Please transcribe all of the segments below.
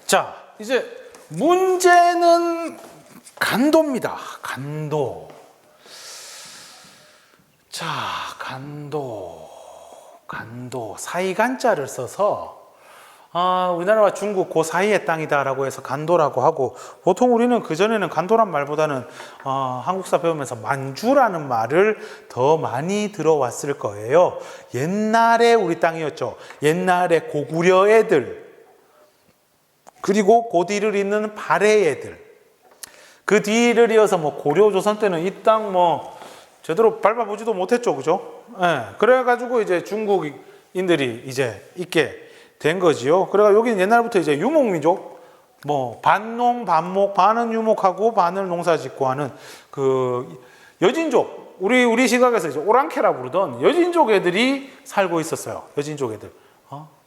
자, 이제 문제는 간도입니다. 간도. 자, 간도. 사이간자를 써서 우리나라와 중국 그 사이의 땅이다라고 해서 간도라고 하고, 보통 우리는 그전에는 간도란 말보다는 한국사 배우면서 만주라는 말을 더 많이 들어왔을 거예요. 옛날에 우리 땅이었죠. 옛날에 고구려 애들, 그리고 그 뒤를 잇는 발해 애들, 그 뒤를 이어서 뭐 고려 조선 때는 이 땅 뭐 제대로 밟아보지도 못했죠, 그죠? 예. 그래가지고 이제 중국인들이 이제 있게 된 거지요. 그래가 여기는 옛날부터 이제 유목민족, 뭐 반농, 반목, 반은 유목하고 반을 농사짓고 하는 그 여진족, 우리 시각에서 이제 오랑캐라 부르던 여진족 애들이 살고 있었어요. 여진족 애들.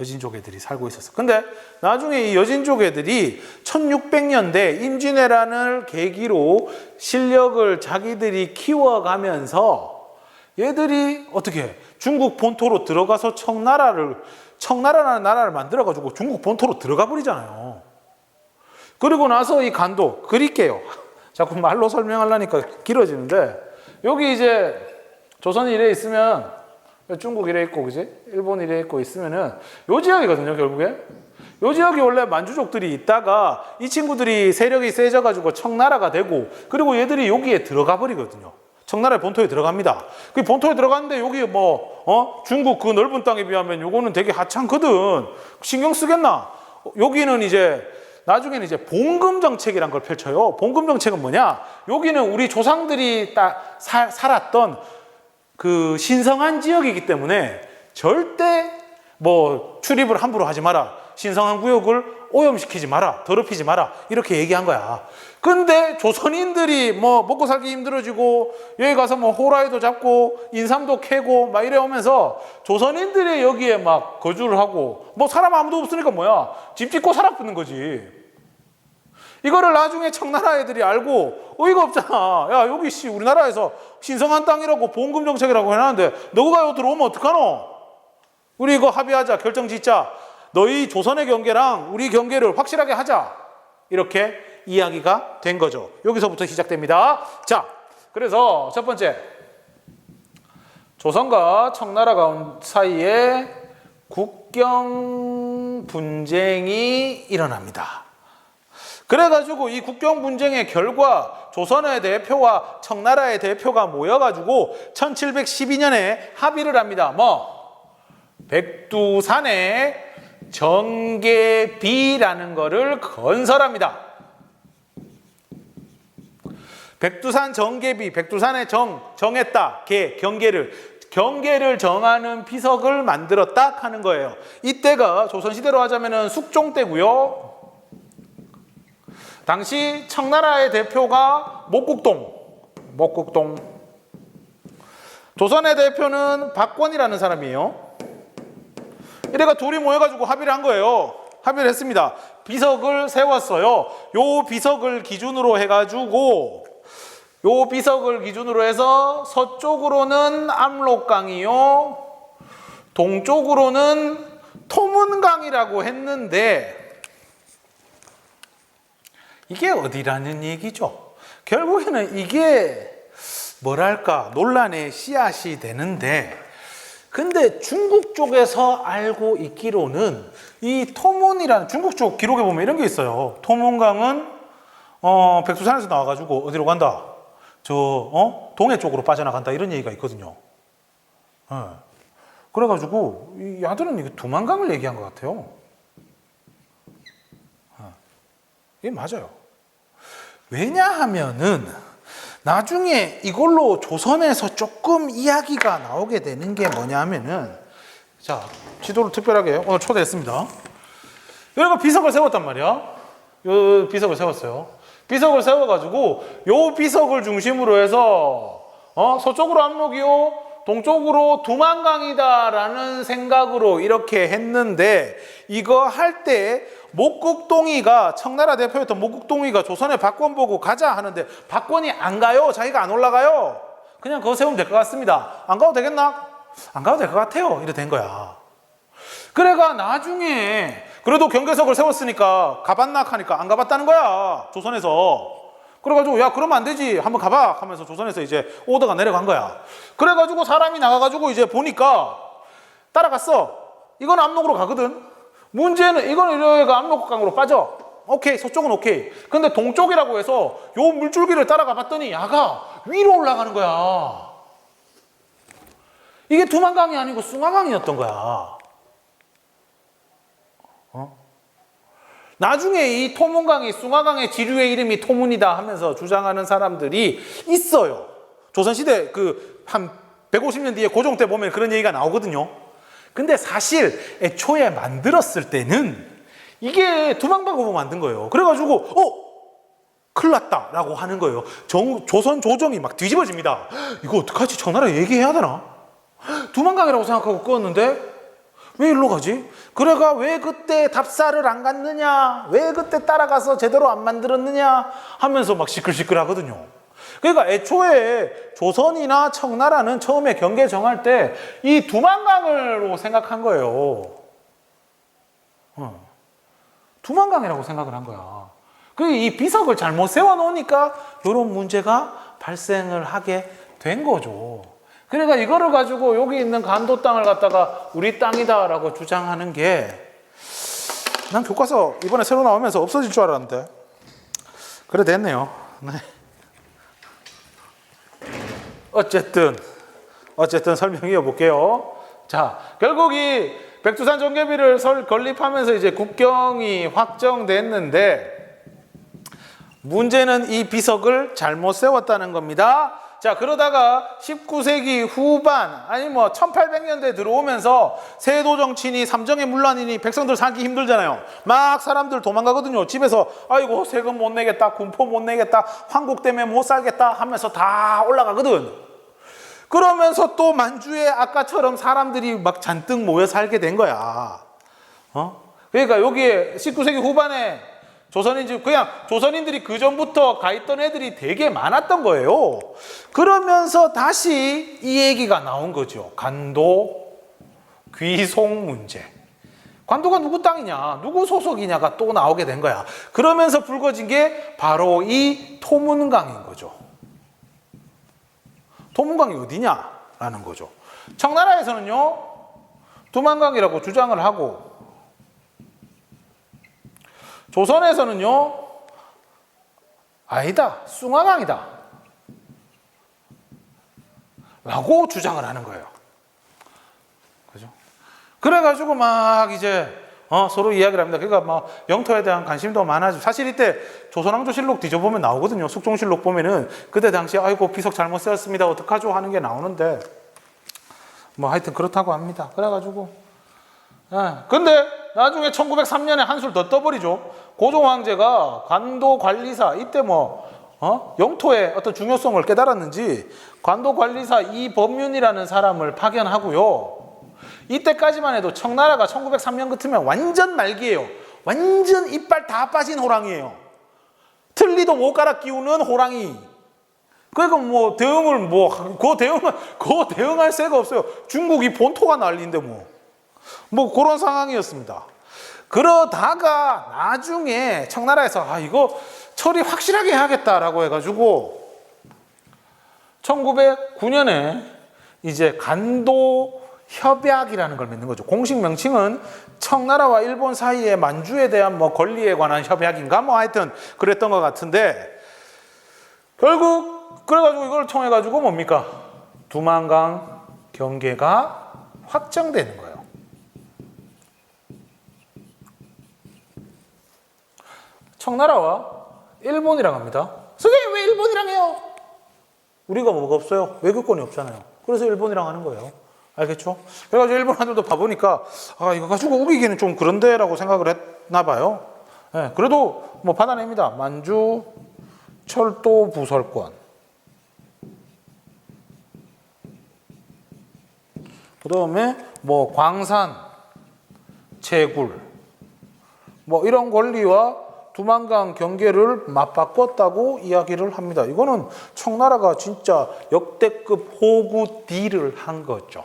여진족 애들이 살고 있었어. 근데 나중에 이 여진족 애들이 1600년대 임진왜란을 계기로 실력을 자기들이 키워가면서 얘들이 어떻게 해? 중국 본토로 들어가서 청나라라는 나라를 만들어가지고 중국 본토로 들어가 버리잖아요. 그리고 나서 이 간도, 그릴게요. 자꾸 말로 설명하려니까 길어지는데, 여기 이제 조선 이래 있으면 중국 이래 있고, 그지? 일본 이래 있고 있으면은 요 지역이거든요, 결국에. 요 지역이 원래 만주족들이 있다가 이 친구들이 세력이 세져가지고 청나라가 되고, 그리고 얘들이 여기에 들어가 버리거든요. 청나라의 본토에 들어갑니다. 그 본토에 들어갔는데 여기 중국 그 넓은 땅에 비하면 요거는 되게 하찮거든. 신경 쓰겠나? 여기는 이제 나중에는 이제 봉금 정책이란 걸 펼쳐요. 봉금 정책은 뭐냐? 여기는 우리 조상들이 살았던 그 신성한 지역이기 때문에 절대 뭐 출입을 함부로 하지 마라. 신성한 구역을 오염시키지 마라. 더럽히지 마라. 이렇게 얘기한 거야. 근데 조선인들이 뭐 먹고 살기 힘들어지고 여기 가서 뭐 호라이도 잡고 인삼도 캐고 막 이래 오면서 조선인들이 여기에 막 거주를 하고, 뭐 사람 아무도 없으니까 뭐야? 집 짓고 살아붙는 거지. 이거를 나중에 청나라 애들이 알고 어이가 없잖아. 야, 여기 우리나라에서 신성한 땅이라고 봉금 정책이라고 해놨는데 너가 여기 들어오면 어떡하노? 우리 이거 합의하자, 결정 짓자. 너희 조선의 경계랑 우리 경계를 확실하게 하자. 이렇게 이야기가 된 거죠. 여기서부터 시작됩니다. 자, 그래서 첫 번째, 조선과 청나라 사이에 국경 분쟁이 일어납니다. 그래가지고 이 국경 분쟁의 결과 조선의 대표와 청나라의 대표가 모여가지고 1712년에 합의를 합니다. 백두산에 정계비라는 거를 건설합니다. 백두산 정계비, 백두산에 정했다. 경계를 정하는 비석을 만들었다 하는 거예요. 이때가 조선시대로 하자면은 숙종 때고요. 당시 청나라의 대표가 목국동. 조선의 대표는 박권이라는 사람이에요. 이래가 둘이 모여가지고 합의를 한 거예요. 합의를 했습니다. 비석을 세웠어요. 요 비석을 기준으로 해서 서쪽으로는 압록강이요, 동쪽으로는 토문강이라고 했는데, 이게 어디라는 얘기죠? 결국에는 이게 뭐랄까 논란의 씨앗이 되는데, 근데 중국 쪽에서 알고 있기로는 이 토문이라는, 중국 쪽 기록에 보면 이런 게 있어요. 토문강은 백두산에서 나와가지고 어디로 간다? 동해 쪽으로 빠져나간다, 이런 얘기가 있거든요. 그래가지고 이 아들은 이게 두만강을 얘기한 것 같아요. 이게 맞아요. 왜냐하면은 나중에 이걸로 조선에서 조금 이야기가 나오게 되는 게 뭐냐면은, 자, 지도를 특별하게 오늘 초대했습니다. 여기가 비석을 세웠단 말이야. 요 비석을 세웠어요. 비석을 세워가지고 요 비석을 중심으로 해서 서쪽으로 압록이요, 동쪽으로 두만강이다라는 생각으로 이렇게 했는데, 이거 할 때 목국동이가, 청나라 대표였던 목국동이가 조선에 박권 보고 가자 하는데 박권이 안 가요. 자기가 안 올라가요. 그냥 그거 세우면 될 것 같습니다. 안 가도 되겠나? 안 가도 될 것 같아요. 이래 된 거야. 그래가 나중에 그래도 경계석을 세웠으니까 가봤나 하니까 안 가봤다는 거야, 조선에서. 그래가지고 야 그러면 안 되지, 한번 가봐 하면서 조선에서 이제 오더가 내려간 거야. 그래가지고 사람이 나가가지고 이제 보니까 따라갔어. 이건 압록으로 가거든. 문제는 이거는 이래가 압록강으로 빠져. 오케이, 서쪽은 오케이. 근데 동쪽이라고 해서 요 물줄기를 따라가 봤더니 야가 위로 올라가는 거야. 이게 두만강이 아니고 숭화강이었던 거야. 나중에 이 토문강이 숭화강의 지류의 이름이 토문이다 하면서 주장하는 사람들이 있어요. 조선시대 한 150년 뒤에 고종 때 보면 그런 얘기가 나오거든요. 근데 사실 애초에 만들었을 때는 이게 두만강으로 만든 거예요. 그래가지고 큰일 났다 라고 하는 거예요. 조선 조정이 막 뒤집어집니다. 이거 어떡하지? 청나라 얘기해야 되나? 두만강이라고 생각하고 끄었는데 왜 일로 가지? 그래가 왜 그때 답사를 안 갔느냐, 왜 그때 따라가서 제대로 안 만들었느냐 하면서 막 시끌시끌 하거든요. 그러니까 애초에 조선이나 청나라는 처음에 경계 정할 때 이 두만강으로 생각한 거예요. 두만강이라고 생각을 한 거야. 이 비석을 잘못 세워놓으니까 이런 문제가 발생을 하게 된 거죠. 그러니까 이거를 가지고 여기 있는 간도 땅을 갖다가 우리 땅이다라고 주장하는 게, 난 교과서 이번에 새로 나오면서 없어질 줄 알았는데 그래 됐네요. 네. 어쨌든 설명해 볼게요. 자, 결국 이 백두산 정계비를 건립하면서 이제 국경이 확정됐는데 문제는 이 비석을 잘못 세웠다는 겁니다. 자, 그러다가 19세기 후반, 아니 1800년대에 들어오면서 세도 정치니 삼정의 문란이니 백성들 살기 힘들잖아요. 막 사람들 도망가거든요. 집에서 아이고 세금 못 내겠다, 군포 못 내겠다, 황국 때문에 못 살겠다 하면서 다 올라가거든. 그러면서 또 만주에 아까처럼 사람들이 막 잔뜩 모여 살게 된 거야. 그러니까 여기에 19세기 후반에 조선인들이 그 전부터 가 있던 애들이 되게 많았던 거예요. 그러면서 다시 이 얘기가 나온 거죠. 간도, 귀송 문제. 관도가 누구 땅이냐, 누구 소속이냐가 또 나오게 된 거야. 그러면서 불거진 게 바로 이 토문강인 거죠. 토문강이 어디냐라는 거죠. 청나라에서는요, 두만강이라고 주장을 하고, 조선에서는요, 아니다, 숭화강이다 라고 주장을 하는 거예요. 그죠? 그래가지고 막 이제 서로 이야기를 합니다. 그러니까 영토에 대한 관심도 많아지고, 사실 이때 조선왕조실록 뒤져보면 나오거든요. 숙종실록 보면은 그때 당시에 아이고 비석 잘못 세웠습니다, 어떡하죠 하는 게 나오는데 하여튼 그렇다고 합니다. 그래가지고 근데 나중에 1903년에 한술 더 떠버리죠. 고종 황제가 관도 관리사, 이때 영토의 어떤 중요성을 깨달았는지 관도 관리사 이범윤이라는 사람을 파견하고요. 이때까지만 해도 청나라가 1903년 같으면 완전 말기예요. 완전 이빨 다 빠진 호랑이에요. 틀니도 못 갈아 끼우는 호랑이. 그러니까 대응할 새가 없어요. 중국이 본토가 난리인데 그런 상황이었습니다. 그러다가 나중에 청나라에서 이거 처리 확실하게 해야겠다라고 해가지고 1909년에 이제 간도 협약이라는 걸 맺는 거죠. 공식 명칭은 청나라와 일본 사이의 만주에 대한 권리에 관한 협약인가 하여튼 그랬던 것 같은데, 결국 그래가지고 이걸 통해 가지고 뭡니까? 두만강 경계가 확정되는 거예요. 청나라와 일본이랑 합니다. 선생님 왜 일본이랑 해요? 우리가 뭐가 없어요? 외교권이 없잖아요. 그래서 일본이랑 하는 거예요. 알겠죠? 그래가지고 일본 사람들도 봐보니까 이거 가지고 우기기는 좀 그런데 라고 생각을 했나 봐요. 네, 그래도 받아냅니다. 만주 철도 부설권, 그 다음에 광산 채굴 이런 권리와 두만강 경계를 맞바꿨다고 이야기를 합니다. 이거는 청나라가 진짜 역대급 호구 딜을 한 거죠.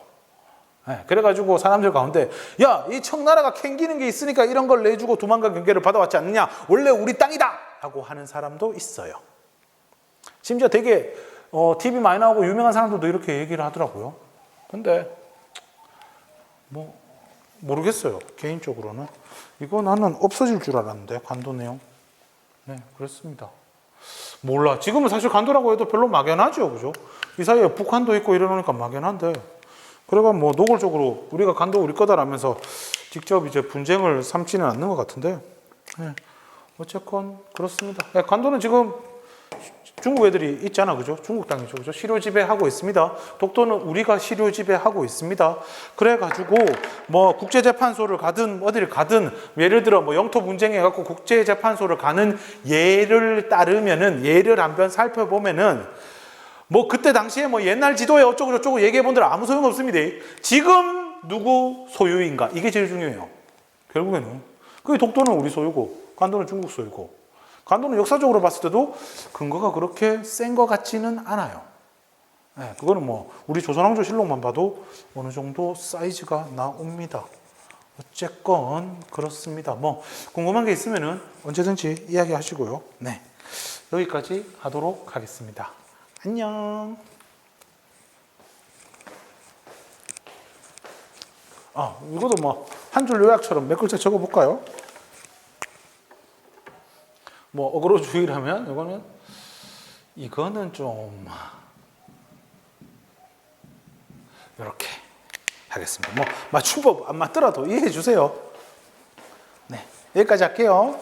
네, 그래가지고 사람들 가운데 야, 이 청나라가 캥기는 게 있으니까 이런 걸 내주고 두만강 경계를 받아왔지 않느냐, 원래 우리 땅이다 하고 하는 사람도 있어요. 심지어 되게 TV 많이 나오고 유명한 사람들도 이렇게 얘기를 하더라고요. 근데 뭐 모르겠어요. 개인적으로는 이거 나는 없어질 줄 알았는데, 간도 내용. 네, 그렇습니다. 몰라. 지금은 사실 간도라고 해도 별로 막연하죠, 그죠? 이 사이에 북한도 있고 이러니까 막연한데, 그래가 뭐 노골적으로 우리가 간도 우리 거다라면서 직접 이제 분쟁을 삼지는 않는 것 같은데, 네, 어쨌건 그렇습니다. 네, 간도는 지금 중국 애들이 있잖아, 그죠? 중국 땅이죠, 그죠? 시료 지배하고 있습니다. 독도는 우리가 시료 지배하고 있습니다. 그래가지고 뭐 국제재판소를 가든 어디를 가든, 예를 들어 뭐 영토 분쟁해 갖고 국제재판소를 가는 예를 따르면은, 예를 한번 살펴보면은 뭐 그때 당시에 뭐 옛날 지도에 어쩌고 저쩌고 얘기해 본들 아무 소용 없습니다. 지금 누구 소유인가, 이게 제일 중요해요. 결국에는 그 독도는 우리 소유고 간도는 중국 소유고, 간도는 역사적으로 봤을 때도 근거가 그렇게 센 것 같지는 않아요. 네, 그거는 뭐 우리 조선왕조실록만 봐도 어느 정도 사이즈가 나옵니다. 어쨌건 그렇습니다. 뭐 궁금한 게 있으면은 언제든지 이야기하시고요. 네, 여기까지 하도록 하겠습니다. 안녕. 이것도 뭐 한 줄 요약처럼 몇 글자 적어볼까요? 뭐 어그로주의라면 이거는 좀 이렇게 하겠습니다. 뭐 맞춤법 안 맞더라도 이해해 주세요. 네, 여기까지 할게요.